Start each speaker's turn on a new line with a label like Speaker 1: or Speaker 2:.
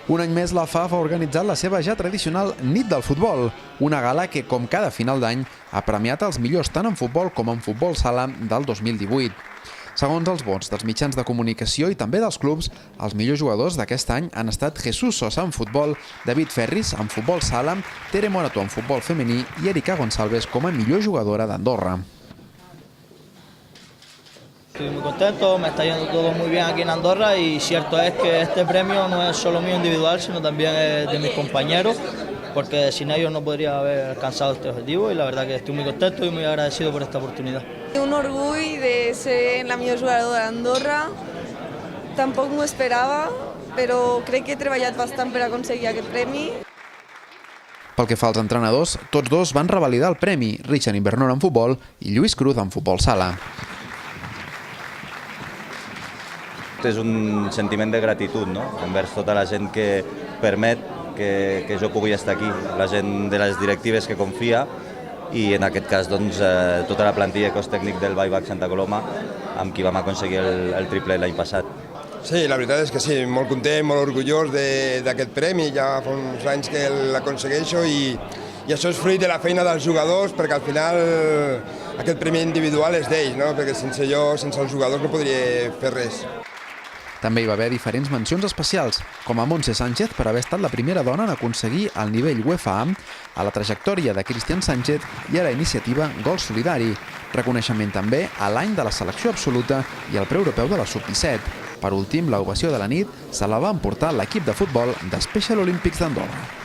Speaker 1: Un any més la FAF ha organitzat la seva ja tradicional Nit del Futbol, una gala que, com cada final d'any, ha premiat els millors tant en futbol com en futbol sala del 2018. Segons els vots dels mitjans de comunicació i també dels clubs, els millors jugadors d'aquest any han estat Jesús Sosa en futbol, David Ferris en futbol sala, Tere Morató en futbol femení i Erika Gonçalves com a millor jugadora d'Andorra.
Speaker 2: Estoy muy contento, me está yendo todo muy bien aquí en Andorra y cierto es que este premio no es solo mío individual, sino también es de mis compañeros, porque sin ellos no podría haber alcanzado este objetivo y la verdad que estoy muy contento y muy agradecido por esta oportunidad.
Speaker 3: Un orgull de ser la millor jugadora d'Andorra, tampoc m'ho esperava, però crec que he treballat bastant per aconseguir aquest premi.
Speaker 1: Pel que fa als entrenadors, tots dos van revalidar el premi, Richard Invernor en futbol i Lluís Cruz en futbol sala.
Speaker 4: És un sentiment de gratitud, no?, envers tota la gent que permet que jo pugui estar aquí, la gent de les directives que confia i en aquest cas doncs, tota la plantilla de cos tècnic del Buyback Santa Coloma amb qui vam aconseguir el triple l'any passat.
Speaker 5: Sí, la veritat és que sí, molt content, molt orgullós d'aquest premi, ja fa uns anys que l'aconsegueixo i això és fruit de la feina dels jugadors perquè al final aquest premi individual és d'ells, no? Perquè sense els jugadors no podria fer res.
Speaker 1: També hi va haver diferents mencions especials, com a Montse Sánchez per haver estat la primera dona en aconseguir el nivell UEFA A, a la trajectòria de Cristian Sánchez i a la iniciativa Gol Solidari. Reconeixement també a l'any de la selecció absoluta i al preeuropeu de la Sub-17. Per últim, l'ovació de la nit se la va emportar l'equip de futbol de Special Olympics d'Andorra.